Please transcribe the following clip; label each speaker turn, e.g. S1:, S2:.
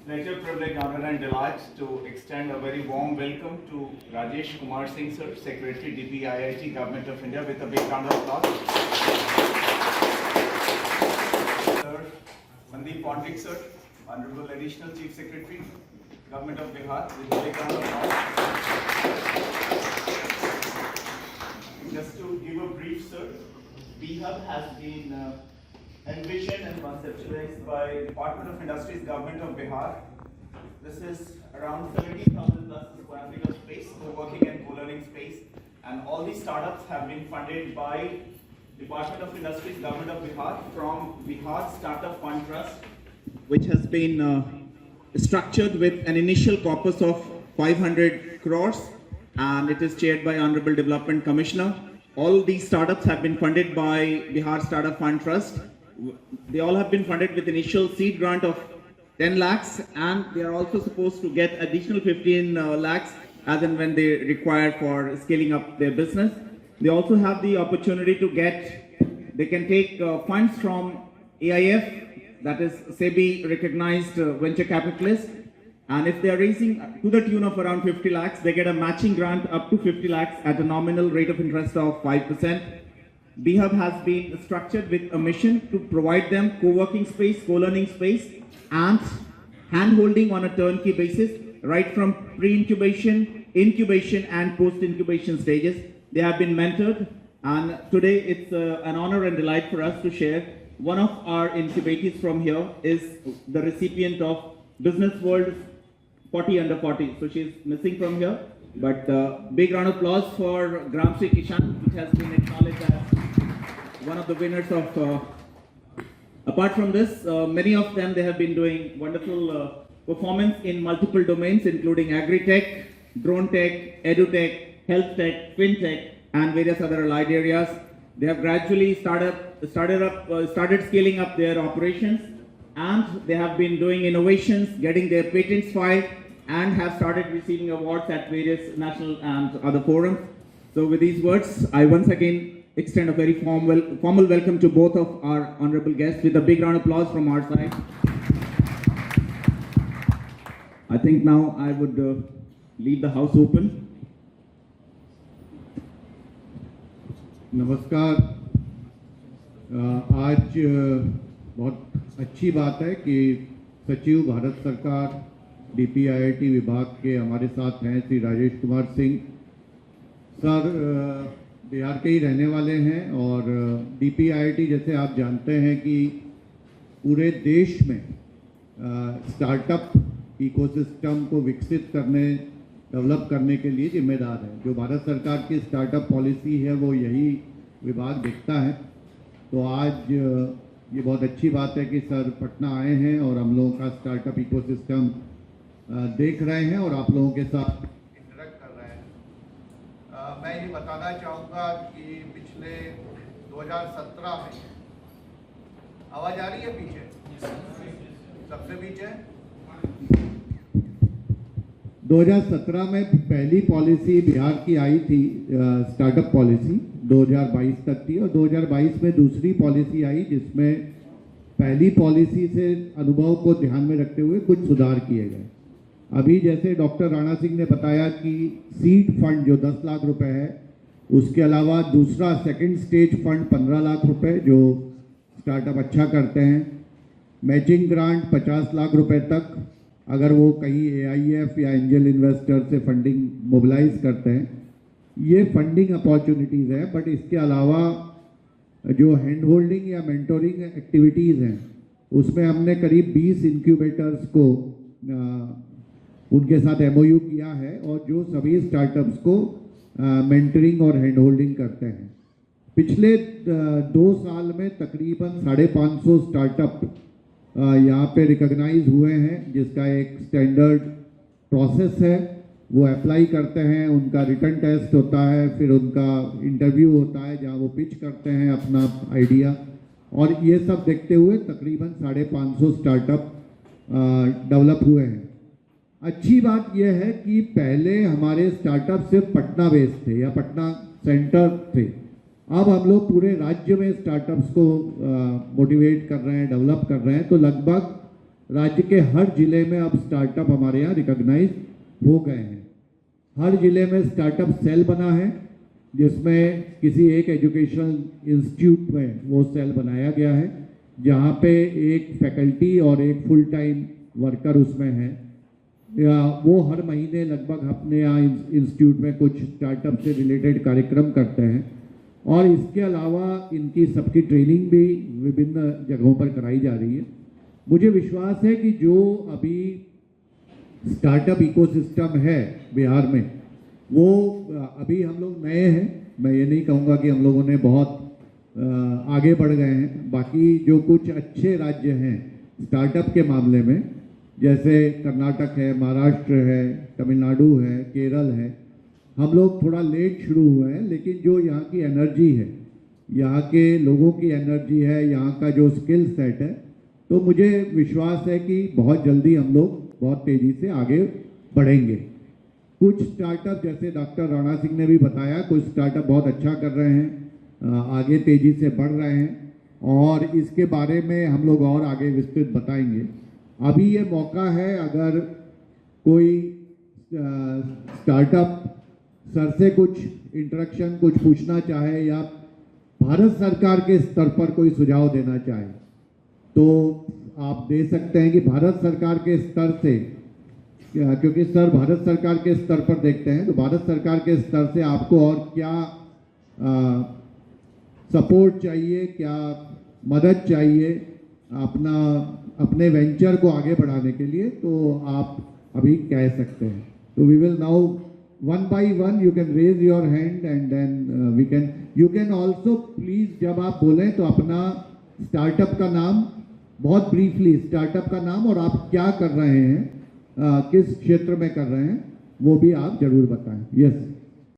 S1: pleasure, privilege, honor and delight to extend a very warm welcome to Rajesh Kumar Singh sir, Secretary DPIIT, Government of India, with a big round of applause. Sir, Sandeep Pandit sir, Honorable Additional Chief Secretary, Government of Bihar, with a big round of applause. Just to give a brief, sir, BHub has been envisioned and conceptualized by Department of Industries, Government of Bihar. This is around 70,000 plus square feet of space, co-working and co-learning space, and all these startups have been funded by Department of Industries, Government of Bihar from Bihar Startup Fund Trust, which has been structured with an initial corpus of 500 crores, and it is chaired by Honorable Development Commissioner. All these startups have been funded by Bihar Startup Fund Trust. They all have been funded with initial seed grant of 10 lakhs, and they are also supposed to get additional 15 lakhs as and when they require for scaling up their business. They also have the opportunity to they can take funds from AIF, that is SEBI recognized venture capitalist, and if they are raising to the tune of around 50 lakhs, they get a matching grant up to 50 lakhs at a nominal rate of interest of 5%. BHub has been structured with a mission to provide them co-working space, co-learning space, and hand-holding on a turnkey basis, right from pre-incubation, incubation, and post-incubation stages. They have been mentored, and today it's an honor and delight for us to share. One of our incubators from here is the recipient of Business World 40 under 40. So she's missing from here, but big round of applause for Gramsri Kishan, which has been acknowledged as one of the winners of. Apart from this, many of them, they have been doing wonderful performance in multiple domains, including agri-tech, drone tech, edu-tech, health tech, fintech, and various other allied areas. They have gradually started scaling up their operations, and they have been doing innovations, getting their patents filed, and have started receiving awards at various national and other forums. So with these words, I once again extend a very formal welcome to both of our honorable guests with a big round of applause from our side. I think now I would leave the house open.
S2: नमस्कार। आज बहुत अच्छी बात है कि सचिव भारत सरकार DPIIT विभाग के हमारे साथ हैं श्री राजेश कुमार सिंह सर। बिहार के ही रहने वाले हैं और डीपीआईआईटी, जैसे आप जानते हैं कि पूरे देश में स्टार्टअप इकोसिस्टम को विकसित करने, डेवलप करने के लिए जिम्मेदार है। जो भारत सरकार की स्टार्टअप पॉलिसी है वो यही विभाग देखता है। तो आज ये बहुत अच्छी बात है कि सर पटना आए हैं और हम लोगों का स्टार्टअप इकोसिस्टम देख रहे हैं और आप लोगों के साथ इंटरेक्ट कर रहे हैं। मैं ये बताना चाहूँगा कि पिछले 2017 में, आवाज़ आ रही है पीछे, सबसे पीछे, 2017 में पहली पॉलिसी बिहार की आई थी, स्टार्टअप पॉलिसी 2022 तक थी, और 2022 में दूसरी पॉलिसी आई जिसमें पहली पॉलिसी से अनुभव को ध्यान में रखते हुए कुछ सुधार किए गए। अभी जैसे डॉक्टर राणा सिंह ने बताया कि सीड फंड जो 10 लाख रुपए है, उसके अलावा दूसरा सेकंड स्टेज फंड 15 लाख रुपए जो स्टार्टअप अच्छा करते हैं, मैचिंग ग्रांट 50 लाख रुपए तक अगर वो कहीं AIF या एंजल इन्वेस्टर से फंडिंग मोबिलाइज करते हैं, ये फंडिंग अपॉर्चुनिटीज़ है। बट इसके अलावा जो हैंड होल्डिंग या मेंटोरिंग एक्टिविटीज़ हैं, उसमें हमने करीब 20 इंक्यूबेटर्स को उनके साथ MOU किया है, और जो सभी स्टार्टअप्स को मेंटरिंग और हैंड होल्डिंग करते हैं। पिछले 2 साल में तकरीबन 550 स्टार्टअप यहाँ पे रिकॉग्नाइज हुए हैं, जिसका एक स्टैंडर्ड प्रोसेस है। वो अप्लाई करते हैं, उनका रिटर्न टेस्ट होता है, फिर उनका इंटरव्यू होता है जहाँ वो पिच करते हैं अपना आइडिया, और ये सब देखते हुए तकरीबन 550 स्टार्टअप डेवलप हुए हैं। अच्छी बात यह है कि पहले हमारे स्टार्टअप सिर्फ पटना बेस्ड थे या पटना सेंटर थे। अब हम लोग पूरे राज्य में स्टार्टअप्स को मोटिवेट कर रहे हैं, डेवलप कर रहे हैं। तो लगभग राज्य के हर जिले में अब स्टार्टअप हमारे यहाँ रिकॉग्नाइज हो गए हैं। हर जिले में स्टार्टअप सेल बना है, जिसमें किसी एक एजुकेशनल इंस्टीट्यूट में वो सेल बनाया गया है, जहाँ पे एक फैकल्टी और एक फुल टाइम वर्कर उसमें है। वो हर महीने लगभग अपने यहाँ इंस्टीट्यूट में कुछ स्टार्टअप से रिलेटेड कार्यक्रम करते हैं, और इसके अलावा इनकी सबकी ट्रेनिंग भी विभिन्न जगहों पर कराई जा रही है। मुझे विश्वास है कि जो अभी स्टार्टअप इकोसिस्टम है बिहार में, वो अभी हम लोग नए हैं। मैं ये नहीं कहूँगा कि हम लोगों ने बहुत आगे बढ़ गए हैं। बाकी जो कुछ अच्छे राज्य हैं स्टार्टअप के मामले में, जैसे कर्नाटक है, महाराष्ट्र है, तमिलनाडु है, केरल है, हम लोग थोड़ा लेट शुरू हुए हैं, लेकिन जो यहाँ की एनर्जी है, यहाँ के लोगों की एनर्जी है, यहाँ का जो स्किल सेट है, तो मुझे विश्वास है कि बहुत जल्दी हम लोग बहुत तेज़ी से आगे बढ़ेंगे। कुछ स्टार्टअप, जैसे डॉक्टर राणा सिंह ने भी बताया, कुछ स्टार्टअप बहुत अच्छा कर रहे हैं, आगे तेज़ी से बढ़ रहे हैं, और इसके बारे में हम लोग और आगे विस्तृत बताएंगे। अभी ये मौका है, अगर कोई स्टार्टअप सर से कुछ इंटरेक्शन, कुछ पूछना चाहे, या भारत सरकार के स्तर पर कोई सुझाव देना चाहे, तो आप दे सकते हैं कि भारत सरकार के स्तर से, क्योंकि सर भारत सरकार के स्तर पर देखते हैं, तो भारत सरकार के स्तर से आपको और क्या सपोर्ट चाहिए, क्या मदद चाहिए अपने वेंचर को आगे बढ़ाने के लिए, तो आप अभी कह सकते हैं। तो we will now one by one you can raise your hand, and then you can also please, जब आप बोलें तो अपना स्टार्टअप का नाम, बहुत ब्रीफली स्टार्टअप का नाम, और आप क्या कर रहे हैं, किस क्षेत्र में कर रहे हैं, वो भी आप जरूर बताएं। यस।